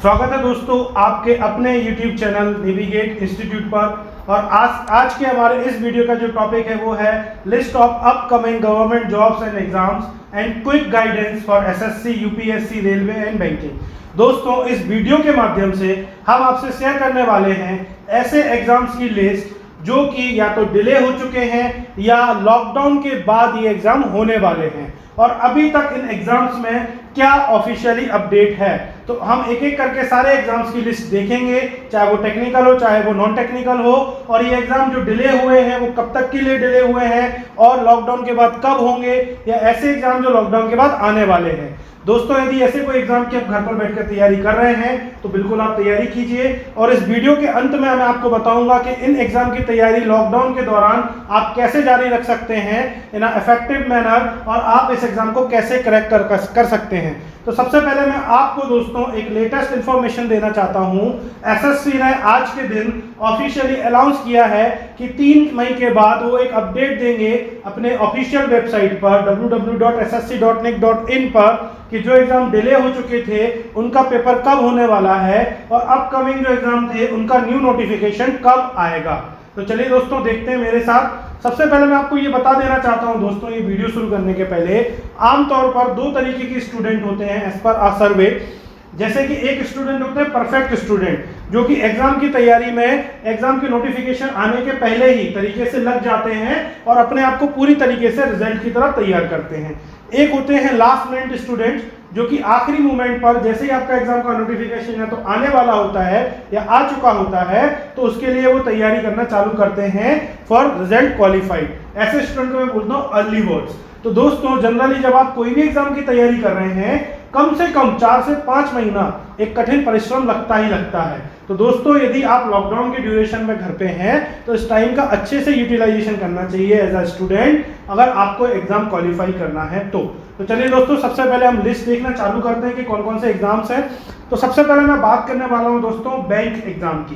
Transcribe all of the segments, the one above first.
स्वागत है दोस्तों आपके अपने YouTube चैनल नेविगेट इंस्टीट्यूट पर। और आज के हमारे इस वीडियो का जो टॉपिक है वो है list of upcoming government jobs and exams and quick guidance for SSC, UPSC, railway and banking. दोस्तों, इस वीडियो के माध्यम से हम आपसे शेयर करने वाले हैं ऐसे एग्जाम्स की लिस्ट जो कि या तो डिले हो चुके हैं या लॉकडाउन के बाद ये एग्जाम होने वाले हैं, और अभी तक इन एग्जाम्स में क्या ऑफिशियली अपडेट है। तो हम एक एक करके सारे एग्जाम्स की लिस्ट देखेंगे, चाहे वो टेक्निकल हो चाहे वो नॉन टेक्निकल हो, और ये एग्जाम जो डिले हुए हैं वो कब तक के लिए डिले हुए हैं और लॉकडाउन के बाद कब होंगे, या ऐसे एग्जाम जो लॉकडाउन के बाद आने वाले हैं। दोस्तों, यदि ऐसे कोई एग्जाम की आप घर पर बैठकर तैयारी कर रहे हैं तो बिल्कुल आप तैयारी कीजिए, और इस वीडियो के अंत में मैं आपको बताऊंगा कि इन एग्जाम की तैयारी लॉकडाउन के दौरान आप कैसे जारी रख सकते हैं इन इफेक्टिव मैनर, और आप इस एग्जाम को कैसे क्रैक कर सकते हैं। तो सबसे पहले मैं आपको दोस्तों एक लेटेस्ट इंफॉर्मेशन देना चाहता हूं। एसएससी ने आज के दिन ऑफिशियली अनाउंस किया है कि 3 मई के बाद वो एक अपडेट देंगे अपने ऑफिशियल वेबसाइट पर www.ssc.nic.in पर कि जो एग्जाम डिले हो चुके थे उनका पेपर कब होने वाला है और अपकमिंग जो एग्जाम थे उनका न्यू नोटिफिकेशन कब आएगा। तो चलिए दोस्तों देखते हैं मेरे साथ। सबसे पहले मैं आपको ये बता देना चाहता हूं दोस्तों, ये वीडियो शुरू करने के पहले, आमतौर पर 2 तरीके के स्टूडेंट होते हैं एज पर आवर सर्वे। जैसे कि एक स्टूडेंट होते हैं परफेक्ट स्टूडेंट, जो कि एग्जाम की तैयारी में एग्जाम की नोटिफिकेशन आने के पहले ही तरीके से लग जाते हैं और अपने आप को पूरी तरीके से रिजल्ट की तरह तैयार करते हैं। एक होते हैं लास्ट मिनट स्टूडेंट, जो कि आखिरी मोमेंट पर जैसे ही आपका एग्जाम का नोटिफिकेशन या तो आने वाला होता है या आ चुका होता है तो उसके लिए वो तैयारी करना चालू करते हैं फॉर रिजल्ट क्वालिफाइड। ऐसे स्टूडेंट को मैं बोलता हूँ अर्ली बर्ड्स। तो दोस्तों, जनरली जब आप कोई भी एग्जाम की तैयारी कर रहे हैं कम से कम 4 से 5 महीना एक कठिन परिश्रम लगता ही लगता है। तो दोस्तों, यदि आप लॉकडाउन के ड्यूरेशन में घर पे हैं तो इस टाइम का अच्छे से यूटिलाइजेशन करना चाहिए एज अ स्टूडेंट, अगर आपको एग्जाम क्वालिफाई करना है तो चलिए दोस्तों, सबसे पहले हम लिस्ट देखना चालू करते हैं कि कौन कौन से एग्जाम्स हैं। तो सबसे पहले मैं बात करने वाला हूं दोस्तों बैंक एग्जाम की।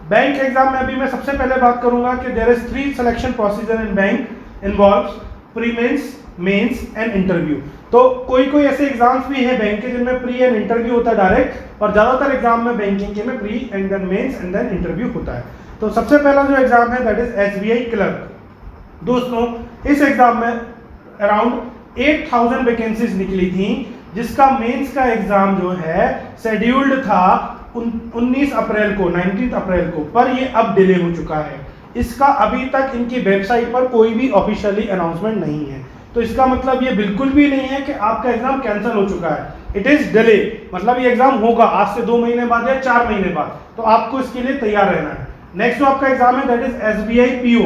बैंक एग्जाम में अभी मैं सबसे पहले बात करूंगा कि there is 3 selection procedure in bank involves prelims, mains and interview. तो कोई ऐसे एग्जाम्स भी है बैंक के जिनमें प्री एंड इंटरव्यू होता है डायरेक्ट, और ज्यादातर एग्जाम में बैंकिंग के में pre and then mains and then interview होता है। तो सबसे पहला जो एग्जाम है दैट इज एसबीआई क्लर्क। दोस्तों, इस एग्जाम में अराउंड 8000 वैकेंसीज निकली थी, जिसका मेंस का एग्जाम जो है शेड्यूल्ड था 19 अप्रैल को, 19 अप्रैल को, पर ये अब डिले हो चुका है। इसका अभी तक इनकी वेबसाइट पर कोई भी ऑफिशियली अनाउंसमेंट नहीं है। तो इसका मतलब ये बिल्कुल भी नहीं है कि आपका एग्जाम कैंसिल हो चुका है। इट इज डिले, मतलब ये एग्जाम होगा आज से 2 महीने बाद या 4 महीने बाद, तो आपको इसके लिए तैयार रहना है। नेक्स्ट जो आपका एग्जाम है दैट इज एसबीआई पीओ।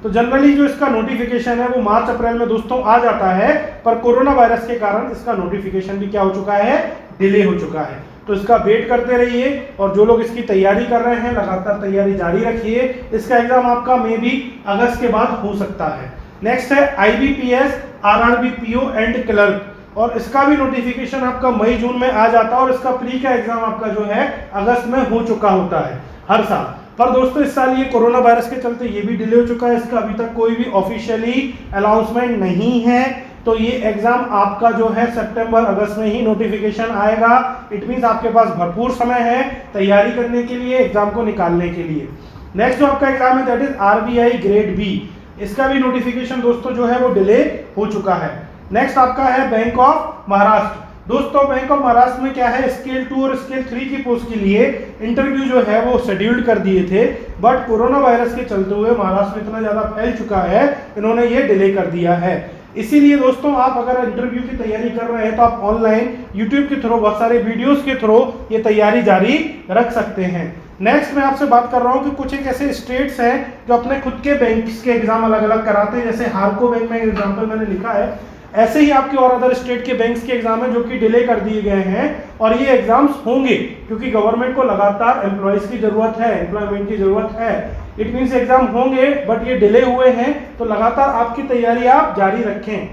तो जनरली जो इसका नोटिफिकेशन है वो मार्च अप्रैल में दोस्तों आ जाता है, पर कोरोना वायरस के कारण इसका नोटिफिकेशन भी क्या हो चुका है, डिले हो चुका है। तो इसका वेट करते रहिए, और जो लोग इसकी तैयारी कर रहे हैं लगातार तैयारी जारी रखिए। इसका एग्जाम आपका मे बी अगस्त के बाद हो सकता है। नेक्स्ट है IBPS, RRB PO and clerk, और इसका भी नोटिफिकेशन आपका मई जून में आ जाता है, और इसका प्री का एग्जाम आपका जो है अगस्त में हो चुका होता है हर साल। पर दोस्तों, इस साल ये कोरोना वायरस के चलते ये भी डिले हो चुका है, इसका अभी तक कोई भी ऑफिशियली अनाउंसमेंट नहीं है। तो ये एग्जाम आपका जो है सितंबर अगस्त में ही नोटिफिकेशन आएगा। इट मींस आपके पास भरपूर समय है तैयारी करने के लिए, एग्जाम को निकालने के लिए। नेक्स्ट जो आपका एग्जाम है that is RBI grade B. इसका भी नोटिफिकेशन दोस्तों जो है वो डिले हो चुका है। नेक्स्ट आपका है बैंक ऑफ महाराष्ट्र। दोस्तों, बैंक ऑफ महाराष्ट्र में क्या है, स्केल 2 और स्केल 3 की पोस्ट के लिए इंटरव्यू जो है वो शेड्यूल्ड कर दिए थे, बट कोरोना वायरस के चलते हुए महाराष्ट्र में इतना ज्यादा फैल चुका है, इन्होंने ये डिले कर दिया है। इसीलिए दोस्तों, आप अगर इंटरव्यू की तैयारी कर रहे हैं तो आप ऑनलाइन यूट्यूब के थ्रू बहुत सारे वीडियोस के थ्रू ये तैयारी जारी रख सकते हैं। नेक्स्ट मैं आपसे बात कर रहा हूं कि कुछ एक ऐसे स्टेट्स हैं जो अपने खुद के बैंक्स के एग्जाम अलग अलग कराते हैं। जैसे हार्को बैंक में एग्जाम्पल मैंने लिखा है, ऐसे ही आपके और अदर स्टेट के बैंक्स के एग्जाम है जो कि डिले कर दिए गए हैं, और ये एग्जाम्स होंगे क्योंकि गवर्नमेंट को लगातार एम्प्लॉयज की जरूरत है, एम्प्लॉयमेंट की जरूरत है। इट मींस एग्जाम होंगे बट ये डिले हुए हैं, तो लगातार आपकी तैयारी आप जारी रखें।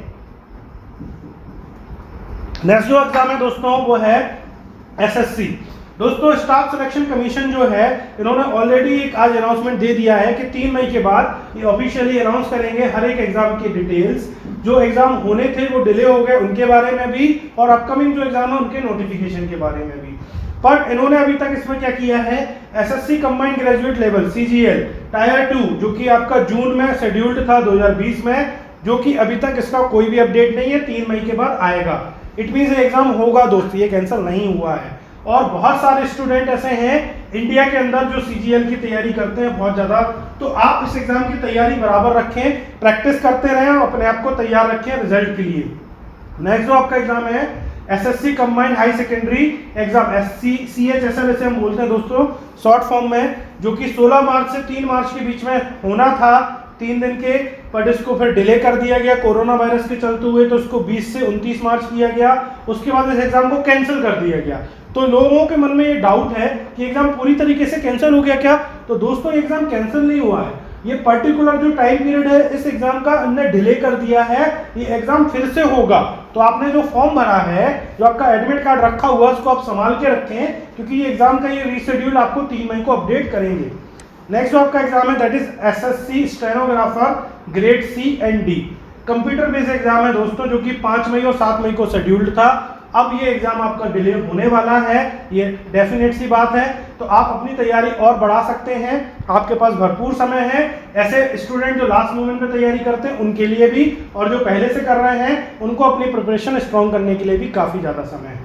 नेक्स्ट जो एग्जाम है दोस्तों वो है एसएससी। दोस्तों, स्टाफ सिलेक्शन कमीशन जो है इन्होंने ऑलरेडी एक आज अनाउंसमेंट दे दिया है कि 3 मई के बाद ये ऑफिशियली अनाउंस करेंगे हर एक एग्जाम की डिटेल्स। जो एग्जाम होने थे वो डिले हो गए उनके बारे में भी, और अपकमिंग जो एग्जाम है उनके नोटिफिकेशन के बारे में भी। पर इन्होंने अभी तक इसमें क्या किया है, SSC combined graduate level CGL tyre 2 जो कि आपका जून में शेड्यूल्ड था 2020 में, जो कि अभी तक इसका कोई भी अपडेट नहीं है, 3 मई के बाद आएगा। इट मीन्स एग्जाम होगा दोस्तों, ये कैंसिल नहीं हुआ है। और बहुत सारे स्टूडेंट ऐसे हैं इंडिया के अंदर जो CGL की तैयारी करते हैं बहुत ज़्यादा, तो आप इस एग्जाम की तैयारी बराबर रखें, प्रैक्टिस करते रहें और अपने आप को तैयार रखें रिजल्ट के लिए। नेक्स्ट जो आपका एग्जाम है SSC combined high secondary exam, CHSL इसे हम बोलते हैं दोस्तों शॉर्ट फॉर्म में, जो कि 16 मार्च से 3 मार्च के बीच में होना था 3 दिन के, बट इसको फिर डिले कर दिया गया कोरोना वायरस के चलते हुए, तो इसको 20 से 29 मार्च किया गया। उसके बाद इस एग्जाम को कैंसिल कर दिया गया। तो लोगों के मन में ये डाउट है कि एग्जाम पूरी तरीके से कैंसिल हो गया क्या? तो दोस्तों एग्जाम कैंसिल नहीं हुआ है, ये पर्टिकुलर जो टाइम पीरियड है इस एग्जाम का हमने डिले कर दिया है, ये एग्जाम फिर से होगा। तो आपने जो फॉर्म भरा है, जो आपका एडमिट कार्ड रखा हुआ है, उसको आप संभाल के रखें, क्योंकि ये एग्जाम का ये रीशेड्यूल आपको 3 मई को अपडेट करेंगे। नेक्स्ट जो आपका एग्जाम है that is SSC stenographer grade C and D, computer based exam है दोस्तों, जो कि 5 मई और 7 मई को शेड्यूल्ड था। अब ये एग्जाम आपका डिले होने वाला है, ये डेफिनेट सी बात है। तो आप अपनी तैयारी और बढ़ा सकते हैं, आपके पास भरपूर समय है। ऐसे स्टूडेंट जो लास्ट मोमेंट में तैयारी करते हैं उनके लिए भी, और जो पहले से कर रहे हैं उनको अपनी प्रिपरेशन स्ट्रॉन्ग करने के लिए भी काफ़ी ज़्यादा समय है।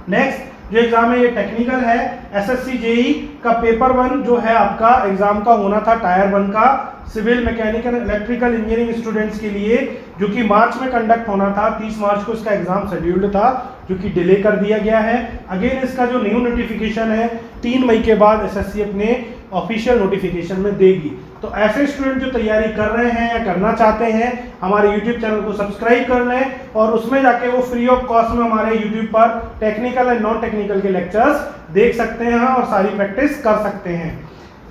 नेक्स्ट जो एग्जाम है ये टेक्निकल है, एसएससी जेई का पेपर 1 जो है आपका एग्जाम का होना था टायर 1 का, civil mechanical electrical engineering students के लिए, जो कि मार्च में कंडक्ट होना था। 30 मार्च को इसका एग्जाम शेड्यूल्ड था, जो कि डिले कर दिया गया है। अगेन इसका जो न्यू नोटिफिकेशन है 3 मई के बाद एसएससी अपने ऑफिशियल नोटिफिकेशन में देगी। तो ऐसे स्टूडेंट जो तैयारी कर रहे हैं या करना चाहते हैं, हमारे YouTube चैनल को सब्सक्राइब कर लें और उसमें जाके वो फ्री ऑफ कॉस्ट में हमारे YouTube पर टेक्निकल एंड नॉन टेक्निकल के लेक्चर्स देख सकते हैं और सारी प्रैक्टिस कर सकते हैं।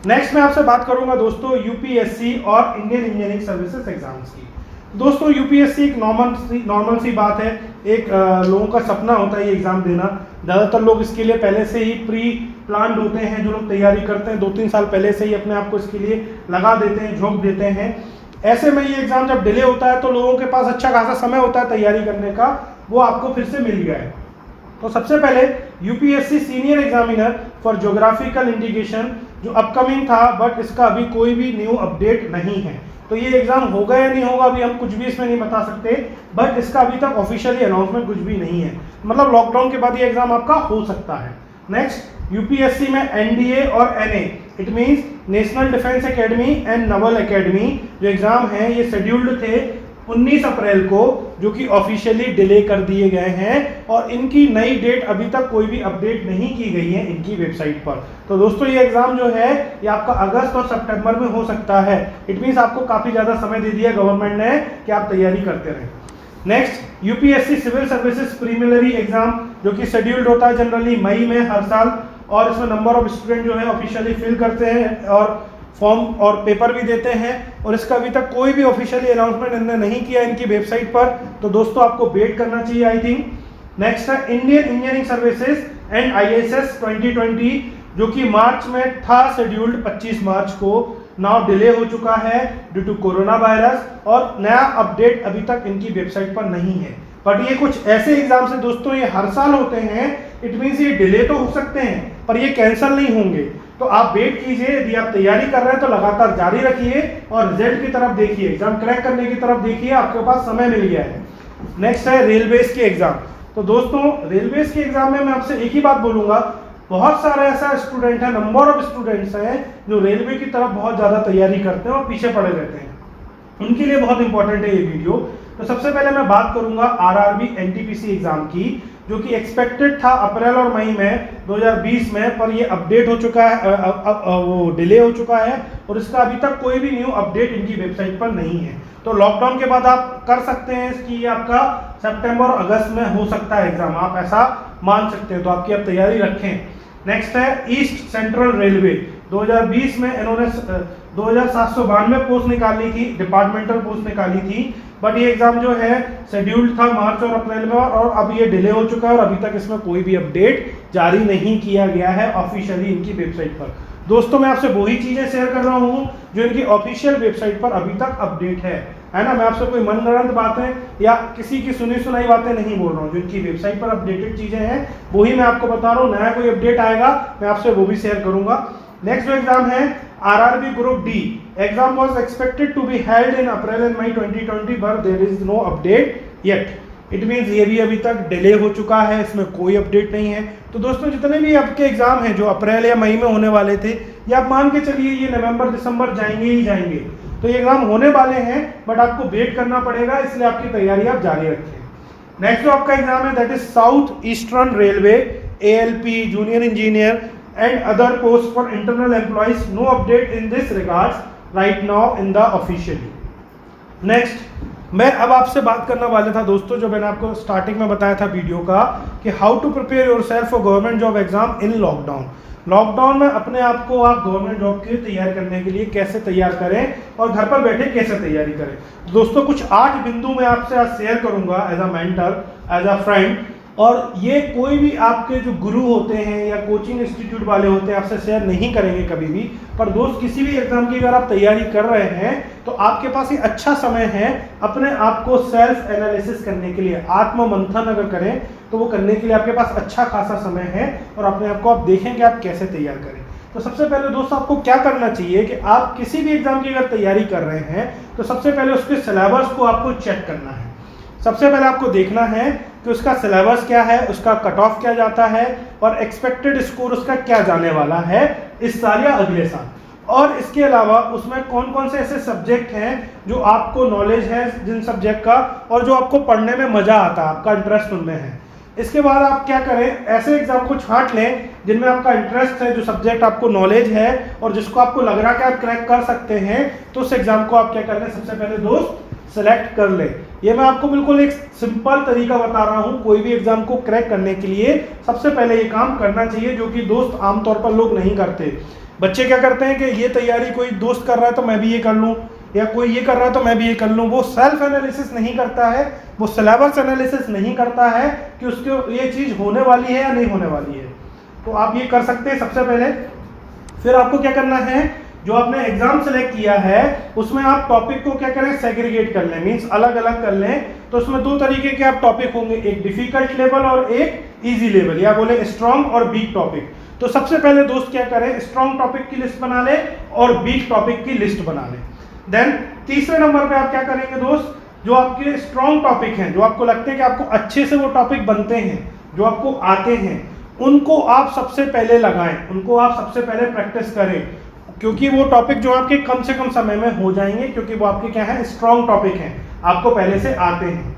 नेक्स्ट मैं आपसे बात करूंगा दोस्तों यूपीएससी और इंडियन इंजीनियरिंग सर्विसेज एग्जाम्स की। दोस्तों यूपीएससी एक नॉर्मल सी बात है, एक लोगों का सपना होता है ये एग्ज़ाम देना। ज़्यादातर लोग इसके लिए पहले से ही प्री प्लान्ड होते हैं, जो लोग तैयारी करते हैं 2-3 साल पहले से ही अपने आप को इसके लिए लगा देते हैं, झोंक देते हैं। ऐसे में ये एग्ज़ाम जब डिले होता है तो लोगों के पास अच्छा खासा समय होता है तैयारी करने का, वो आपको फिर से मिल गया है। तो सबसे पहले UPSC senior examiner for geographical indication जो अपकमिंग था, बट इसका अभी कोई भी न्यू अपडेट नहीं है। तो ये एग्जाम होगा या नहीं होगा अभी हम कुछ भी इसमें नहीं बता सकते, बट इसका अभी तक ऑफिशियली अनाउंसमेंट कुछ भी नहीं है। मतलब लॉकडाउन के बाद ये एग्जाम आपका हो सकता है। नेक्स्ट यूपीएससी में एनडीए और NA, it means national defence academy and naval academy जो एग्जाम है ये शेड्यूल्ड थे 19 अप्रैल को, जो कि ऑफिशियली डिले कर दिए गए हैं और इनकी नई डेट अभी तक कोई भी अपडेट नहीं की गई है इनकी वेबसाइट पर। तो दोस्तों ये एग्जाम जो है ये आपका अगस्त और सितंबर में हो सकता है। इट मींस आपको काफ़ी ज़्यादा समय दे दिया गवर्नमेंट ने कि आप तैयारी करते रहें। Next UPSC civil services preliminary exam जो कि शेड्यूल्ड होता है जनरली मई में हर साल, और इसमें नंबर ऑफ स्टूडेंट जो है ऑफिशियली फिल करते हैं और फॉर्म और पेपर भी देते हैं, और इसका अभी तक कोई भी ऑफिशियली अनाउंसमेंट इन्होंने नहीं किया इनकी वेबसाइट पर। तो दोस्तों आपको वेट करना चाहिए आई थिंक। नेक्स्ट है Indian engineering services and IAS 2020 जो कि मार्च में था शेड्यूल्ड 25 मार्च को, नाउ डिले हो चुका है ड्यू टू कोरोना वायरस, और नया अपडेट अभी तक इनकी वेबसाइट पर नहीं है। बट ये कुछ ऐसे एग्जाम से दोस्तों ये हर साल होते हैं, इट मीन्स ये डिले तो हो सकते हैं पर ये कैंसिल नहीं होंगे। तो आप वेट कीजिए, यदि आप तैयारी कर रहे हैं तो लगातार जारी रखिए और रिजल्ट की तरफ देखिए, एग्जाम क्रैक करने की तरफ देखिए, आपके पास समय मिल गया है। नेक्स्ट है रेलवेज के एग्जाम। तो दोस्तों रेलवेज के एग्जाम में मैं आपसे एक ही बात बोलूंगा, बहुत सारे ऐसा स्टूडेंट है, नंबर ऑफ स्टूडेंट्स हैं जो रेलवे की तरफ बहुत ज़्यादा तैयारी करते हैं और पीछे पड़े रहते हैं, उनके लिए बहुत इंपॉर्टेंट है ये वीडियो। तो सबसे पहले मैं बात करूंगा आरआरबी एनटीपीसी एग्जाम की, जो कि एक्सपेक्टेड था अप्रैल और मई में 2020 में, पर ये अपडेट हो चुका है, वो डिले हो चुका है और इसका अभी तक कोई भी न्यू अपडेट इनकी वेबसाइट पर नहीं है। तो लॉकडाउन के बाद आप कर सकते हैं कि ये आपका सितंबर और अगस्त में हो सकता है एग्जाम, आप ऐसा मान सकते हैं, तो आपकी आप तैयारी रखें। नेक्स्ट है ईस्ट सेंट्रल रेलवे 2020 में इन्होंने 2792 पोस्ट निकाली थी, डिपार्टमेंटल पोस्ट निकाली थी, बट ये एग्जाम जो है शेड्यूल्ड था मार्च और अप्रैल में और अब ये डिले हो चुका है और अभी तक इसमें कोई भी अपडेट जारी नहीं किया गया है ऑफिशियली इनकी वेबसाइट पर। दोस्तों मैं आपसे वही चीज़ें शेयर कर रहा हूँ जो इनकी ऑफिशियल वेबसाइट पर अभी तक अपडेट है। है ना। मैं आपसे कोई मनगढ़ंत बातें या किसी की सुनी सुनाई बातें नहीं बोल रहा हूँ। जो इनकी वेबसाइट पर अपडेटेड चीज़ें हैं वही मैं आपको बता रहा हूँ। नया कोई अपडेट आएगा मैं आपसे वो भी शेयर करूंगा। नेक्स्ट जो एग्जाम है RRB group D, exam was expected to be held in April and May 2020 but there is no update yet. It means ये भी अभी तक डिले हो चुका है, इसमें कोई अपडेट नहीं है। तो दोस्तों जितने भी आपके एग्जाम हैं जो अप्रैल या मई में होने वाले थे, या आप मान के चलिए ये नवंबर दिसंबर जाएंगे ही जाएंगे, तो ये एग्जाम होने वाले हैं बट आपको वेट करना पड़ेगा, इसलिए आपकी तैयारी आप जारी रखें। नेक्स्ट जो आपका एग्जाम है that is south eastern railway ALP junior engineer and other post for internal employees, no update in this regards right now in the officially. Next मैं अब आपसे बात करने वाला था दोस्तों, जो मैंने आपको स्टार्टिंग में बताया था वीडियो का, कि how to prepare yourself for government job exam in lockdown. Lockdown में अपने आप को आप गवर्नमेंट जॉब की तैयारी करने के लिए कैसे तैयार करें और घर पर बैठे कैसे तैयारी करें। दोस्तों कुछ 8 बिंदु मैं आपसे आज शेयर करूंगा as a mentor, as a friend, और ये कोई भी आपके जो गुरु होते हैं या कोचिंग इंस्टीट्यूट वाले होते हैं आपसे शेयर नहीं करेंगे कभी भी। पर दोस्त किसी भी एग्जाम की अगर आप तैयारी कर रहे हैं तो आपके पास ये अच्छा समय है अपने आप को सेल्फ एनालिसिस करने के लिए। आत्म मंथन अगर करें तो वो करने के लिए आपके पास अच्छा खासा समय है, और अपने आप को आप देखें कि आप कैसे तैयार करें। तो सबसे पहले दोस्तों आपको क्या करना चाहिए कि आप किसी भी एग्जाम की अगर तैयारी कर रहे हैं तो सबसे पहले उसके सिलेबस को आपको चेक करना है। सबसे पहले आपको देखना है कि उसका सिलेबस क्या है, उसका कट ऑफ क्या जाता है, और एक्सपेक्टेड स्कोर उसका क्या जाने वाला है इस साल या अगले साल। और इसके अलावा उसमें कौन कौन से ऐसे सब्जेक्ट हैं जो आपको नॉलेज है जिन सब्जेक्ट का, और जो आपको पढ़ने में मजा आता है, आपका इंटरेस्ट उनमें है। इसके बाद आप क्या करें, ऐसे एग्जाम को छांट लें जिनमें आपका इंटरेस्ट है, जो सब्जेक्ट आपको नॉलेज है और जिसको आपको लग रहा है कि आप क्रैक कर सकते हैं, तो उस एग्जाम को आप क्या कर लें, सबसे पहले दोस्त सेलेक्ट कर ले। ये मैं आपको बिल्कुल एक सिंपल तरीका बता रहा हूँ कोई भी एग्जाम को क्रैक करने के लिए सबसे पहले ये काम करना चाहिए, जो कि दोस्त आमतौर पर लोग नहीं करते। बच्चे क्या करते हैं कि ये तैयारी कोई दोस्त कर रहा है तो मैं भी ये कर लूँ, या कोई ये कर रहा है तो मैं भी ये कर लूँ। वो सेल्फ एनालिसिस नहीं करता है, वो सिलेबस एनालिसिस नहीं करता है कि उसको ये चीज़ होने वाली है या नहीं होने वाली है। तो आप ये कर सकते हैं सबसे पहले। फिर आपको क्या करना है, जो आपने एग्जाम सेलेक्ट किया है उसमें आप टॉपिक को क्या करें, सेग्रीगेट कर लें, मींस अलग अलग कर लें। तो उसमें 2 तरीके के आप टॉपिक होंगे, एक डिफिकल्ट लेवल और एक इजी लेवल, या बोले स्ट्रॉन्ग और वीक टॉपिक। तो सबसे पहले दोस्त क्या करें, स्ट्रॉन्ग टॉपिक की लिस्ट बना ले और वीक टॉपिक की लिस्ट बना ले। देन तीसरे नंबर पे आप क्या करेंगे दोस्त, जो आपके स्ट्रॉन्ग टॉपिक हैं, जो आपको लगते हैं कि आपको अच्छे से वो टॉपिक बनते हैं, जो आपको आते हैं, उनको आप सबसे पहले लगाएं, उनको आप सबसे पहले प्रैक्टिस करें, क्योंकि वो टॉपिक जो आपके कम से कम समय में हो जाएंगे, क्योंकि वो आपके क्या है, स्ट्रॉन्ग टॉपिक हैं, आपको पहले से आते हैं।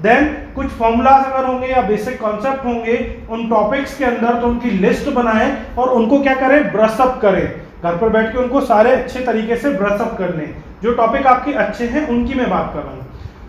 देन कुछ फॉर्मूलाज अगर होंगे या बेसिक कॉन्सेप्ट होंगे उन टॉपिक्स के अंदर, तो उनकी लिस्ट बनाएं और उनको क्या करें, ब्रश अप करें। घर पर बैठ के उनको सारे अच्छे तरीके से ब्रश अप कर लें। जो टॉपिक आपके अच्छे हैं उनकी मैं बात कर रहा हूँ।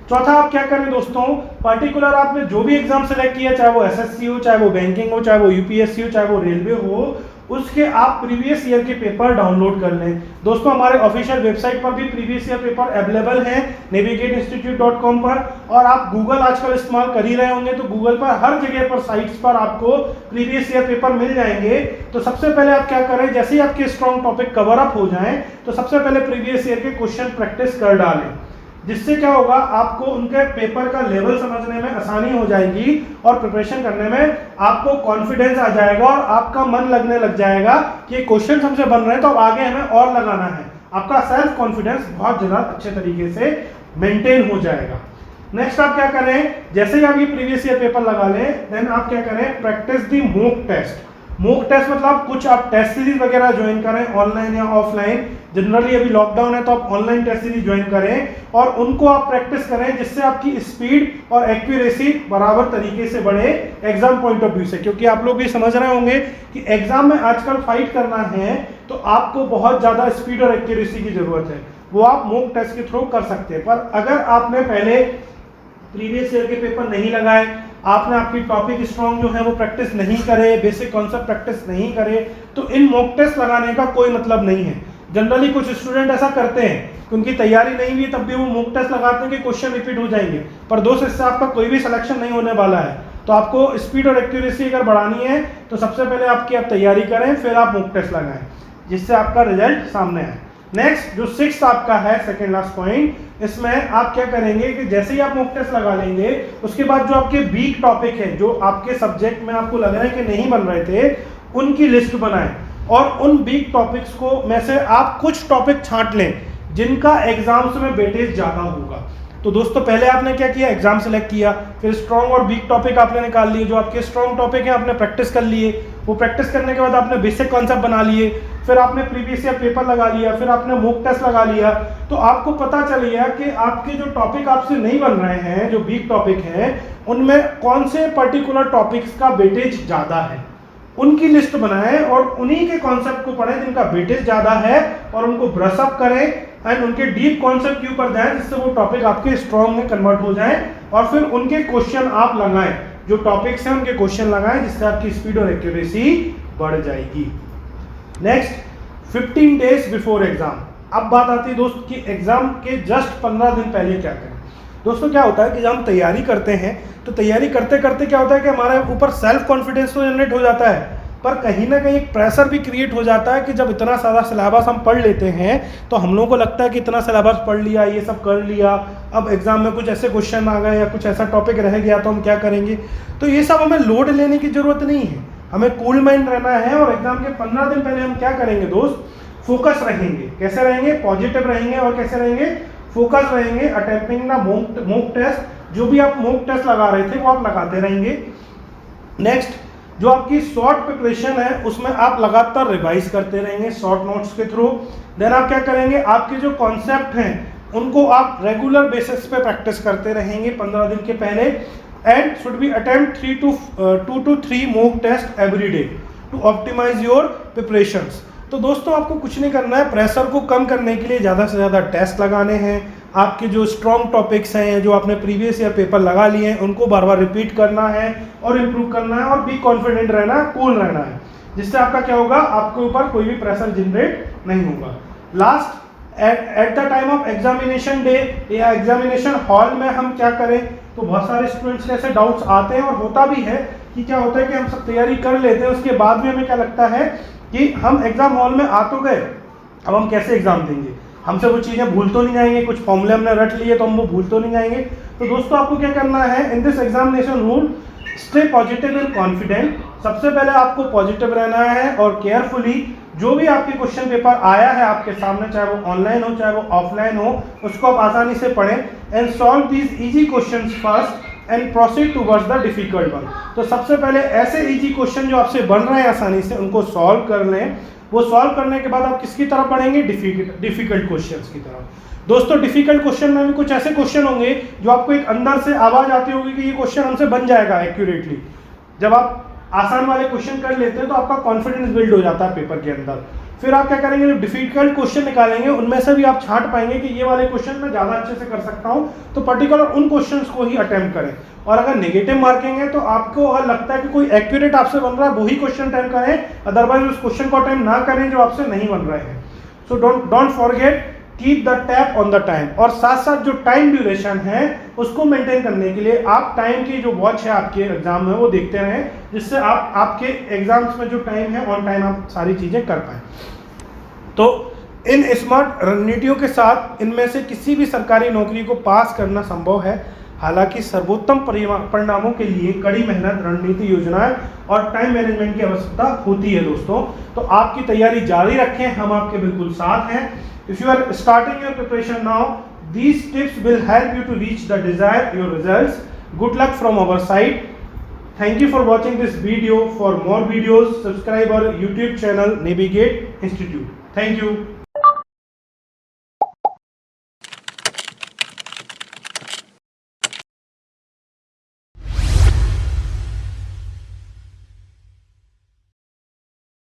चौथा आप क्या करें दोस्तों, पर्टिकुलर आपने जो भी एग्जाम सेलेक्ट किया, चाहे वो SSC हो, चाहे वो बैंकिंग हो, चाहे वो UPSC हो, चाहे वो रेलवे हो, उसके आप प्रीवियस ईयर के पेपर डाउनलोड कर लें। दोस्तों हमारे ऑफिशियल वेबसाइट पर भी प्रीवियस ईयर पेपर अवेलेबल हैं navigateinstitute.com पर, और आप गूगल आजकल इस्तेमाल कर ही रहे होंगे, तो गूगल पर हर जगह पर साइट्स पर आपको प्रीवियस ईयर पेपर मिल जाएंगे। तो सबसे पहले आप क्या करें, जैसे ही आपके स्ट्रॉन्ग टॉपिक कवर अप हो जाएं तो सबसे पहले प्रीवियस ईयर के क्वेश्चन प्रैक्टिस कर डालें, जिससे क्या होगा, आपको उनके पेपर का लेवल समझने में आसानी हो जाएगी और प्रिपरेशन करने में आपको कॉन्फिडेंस आ जाएगा और आपका मन लगने लग जाएगा कि ये क्वेश्चन हमसे बन रहे हैं तो अब आगे हमें और लगाना है। आपका सेल्फ कॉन्फिडेंस बहुत ज़्यादा अच्छे तरीके से मेंटेन हो जाएगा। नेक्स्ट आप क्या करें, जैसे ही आप ये प्रीवियस ईयर पेपर लगा लें, देन आप क्या करें, practice the mock test. Mock test मतलब कुछ आप टेस्ट सीरीज वगैरह ज्वाइन करें, ऑनलाइन या ऑफलाइन। जनरली अभी लॉकडाउन है तो आप ऑनलाइन टेस्ट सीरीज ज्वाइन करें और उनको आप प्रैक्टिस करें, जिससे आपकी स्पीड और एक्यूरेसी बराबर तरीके से बढ़े एग्जाम पॉइंट ऑफ व्यू से। क्योंकि आप लोग भी समझ रहे होंगे कि एग्जाम में आजकल फाइट करना है तो आपको बहुत ज़्यादा स्पीड और एक्यूरेसी की जरूरत है, वो आप मॉक टेस्ट के थ्रू कर सकते हैं। पर अगर आपने पहले प्रीवियस ईयर के पेपर नहीं लगाए, आपने आपकी टॉपिक स्ट्रॉन्ग जो है वो प्रैक्टिस नहीं करे, बेसिक कॉन्सेप्ट प्रैक्टिस नहीं करे, तो इन मॉक टेस्ट लगाने का कोई मतलब नहीं है। जनरली कुछ स्टूडेंट ऐसा करते हैं कि उनकी तैयारी नहीं हुई तब भी वो मॉक टेस्ट लगाते हैं कि क्वेश्चन रिपीट हो जाएंगे, पर दोस्त इससे आपका कोई भी सिलेक्शन नहीं होने वाला है। तो आपको स्पीड और एक्यूरेसी अगर बढ़ानी है तो सबसे पहले आप तैयारी करें, फिर आप मॉक टेस्ट लगाएं, जिससे आपका रिजल्ट सामने आए। नेक्स्ट जो 6th आपका है, सेकेंड लास्ट पॉइंट, इसमें आप क्या करेंगे कि जैसे ही आप मॉक टेस्ट लगा लेंगे, उसके बाद जो आपके वीक टॉपिक है, जो आपके सब्जेक्ट में आपको लग रहा है कि नहीं बन रहे थे, उनकी लिस्ट बनाएं और उन वीक टॉपिक्स को में से आप कुछ टॉपिक छांट लें जिनका एग्जाम्स में वेटेज ज़्यादा होगा। तो दोस्तों पहले आपने क्या किया, एग्जाम सेलेक्ट किया, फिर स्ट्रॉन्ग और वीक टॉपिक आपने निकाल लिए, जो आपके स्ट्रॉन्ग टॉपिक है आपने प्रैक्टिस कर लिए, वो प्रैक्टिस करने के बाद आपने बेसिक कॉन्सेप्ट बना लिए, फिर आपने प्रीवियस ईयर पेपर लगा लिया, फिर आपने मॉक टेस्ट लगा लिया। तो आपको पता चल गया कि आपके जो टॉपिक आपसे नहीं बन रहे हैं, जो वीक टॉपिक हैं, उनमें कौन से पर्टिकुलर टॉपिक्स का वेटेज ज़्यादा है, उनकी लिस्ट बनाएं और उन्हीं के कॉन्सेप्ट को पढ़ें जिनका वेटेज ज़्यादा है और उनको ब्रश अप करें एंड उनके डीप कॉन्सेप्ट के ऊपर जाएं, जिससे वो टॉपिक आपके स्ट्रॉन्ग में कन्वर्ट हो जाएं और फिर उनके क्वेश्चन आप लगाएं, जो टॉपिक्स हैं उनके क्वेश्चन लगाएं, जिससे आपकी स्पीड और एक्यूरेसी बढ़ जाएगी। Next 15 days before exam. अब बात आती है दोस्त कि एग्जाम के जस्ट 15 दिन पहले क्या करें। दोस्तों क्या होता है कि जब हम तैयारी करते हैं तो तैयारी करते करते क्या होता है कि हमारे ऊपर सेल्फ कॉन्फिडेंस तो जनरेट हो जाता है, पर कहीं ना कहीं एक प्रेशर भी क्रिएट हो जाता है कि जब इतना सारा सिलेबस हम पढ़ लेते हैं तो हम लोगों को लगता है कि इतना सिलेबस पढ़ लिया, ये सब कर लिया, अब एग्जाम में कुछ ऐसे क्वेश्चन आ गए या कुछ ऐसा टॉपिक रह गया तो हम क्या करेंगे। तो ये सब हमें लोड लेने की जरूरत नहीं है, हमें कूल माइंड रहना है और एग्जाम के 15 दिन पहले हम क्या करेंगे दोस्त, फोकस रहेंगे। कैसे रहेंगे, पॉजिटिव रहेंगे और कैसे रहेंगे, फोकस रहेंगे। अटेम्प्टिंग द मॉक टेस्ट, जो भी आप मॉक टेस्ट लगा रहे थे वो आप लगाते रहेंगे। नेक्स्ट जो आपकी शॉर्ट प्रिपरेशन है उसमें आप लगातार रिवाइज करते रहेंगे शॉर्ट नोट्स के थ्रू। देन आप क्या करेंगे, आपके जो कॉन्सेप्ट हैं उनको आप रेगुलर बेसिस पे प्रैक्टिस करते रहेंगे 15 दिन के पहले। And should be attempt 2 to 3 mock test every day to optimise your preparations. तो दोस्तों आपको कुछ नहीं करना है, प्रेशर को कम करने के लिए ज़्यादा से ज़्यादा टेस्ट लगाने हैं। आपके जो स्ट्रॉन्ग टॉपिक्स हैं, जो आपने प्रीवियस ईयर पेपर लगा लिए हैं, उनको बार बार रिपीट करना है और इम्प्रूव करना है और बी कॉन्फिडेंट रहना है, कूल रहना है, जिससे आपका क्या होगा, आपके ऊपर कोई भी प्रेशर जनरेट नहीं होगा। Last at the time of examination day या एग्जामिनेशन हॉल में हम क्या करें, तो बहुत सारे स्टूडेंट्स के ऐसे डाउट्स आते हैं और होता भी है कि क्या होता है कि हम सब तैयारी कर लेते हैं, उसके बाद में हमें क्या लगता है कि हम एग्जाम हॉल में आ तो गए, अब हम कैसे एग्जाम देंगे, हमसे वो चीज़ें भूल तो नहीं जाएंगे, कुछ फॉर्मूले हमने रट लिए तो हम वो भूल तो नहीं जाएंगे। तो दोस्तों आपको क्या करना है, in this examination rule stay positive and confident. सबसे पहले आपको पॉजिटिव रहना है और केयरफुली जो भी आपके क्वेश्चन पेपर आया है आपके सामने, चाहे वो ऑनलाइन हो चाहे वो ऑफलाइन हो, उसको आप आसानी से पढ़ें and solve these easy questions first and proceed towards the difficult one. तो सबसे पहले ऐसे इजी क्वेश्चन जो आपसे बन रहे हैं आसानी से, उनको सॉल्व कर लें। वो सॉल्व करने के बाद आप किसकी तरफ बढ़ेंगे, डिफिकल्ट क्वेश्चंस की तरफ। दोस्तों डिफिकल्ट क्वेश्चन में भी कुछ ऐसे क्वेश्चन होंगे जो आपको एक अंदर से आवाज आती होगी कि ये क्वेश्चन हमसे बन जाएगा एक्यूरेटली। जब आप आसान वाले क्वेश्चन कर लेते हैं तो आपका कॉन्फिडेंस बिल्ड हो जाता है पेपर के अंदर। फिर आप क्या करेंगे, जो डिफिकल्ट क्वेश्चन निकालेंगे उनमें से भी आप छांट पाएंगे कि ये वाले क्वेश्चन मैं ज़्यादा अच्छे से कर सकता हूँ, तो पर्टिकुलर उन क्वेश्चंस को ही अटेम्प्ट करें। और अगर नेगेटिव मार्किंग है तो आपको अगर लगता है कि कोई एक्यूरेट आपसे बन रहा है वही क्वेश्चन अटेम्प्ट करें, अदरवाइज उस क्वेश्चन को अटेम्प्ट ना करें जो आपसे नहीं बन रहे हैं। So don't forget keep the tap on the time. और साथ साथ जो टाइम ड्यूरेशन है उसको मेंटेन करने के लिए आप टाइम की जो वॉच है आपके एग्जाम में वो देखते रहें, जिससे आप आपके एग्जाम्स में जो टाइम है ऑन टाइम आप सारी चीज़ें कर पाएँ। तो इन स्मार्ट रणनीतियों के साथ इनमें से किसी भी सरकारी नौकरी को पास करना संभव है। हालांकि सर्वोत्तम परिणामों के लिए कड़ी मेहनत, रणनीति, योजनाएं और टाइम मैनेजमेंट की आवश्यकता होती है दोस्तों। तो आपकी तैयारी जारी रखें, हम आपके बिल्कुल साथ हैं। If you are starting your preparation now, these tips will help you to reach the desired your results. Good luck from our side. Thank you for watching this video. For more videos, subscribe our YouTube channel Navigate Institute. Thank you.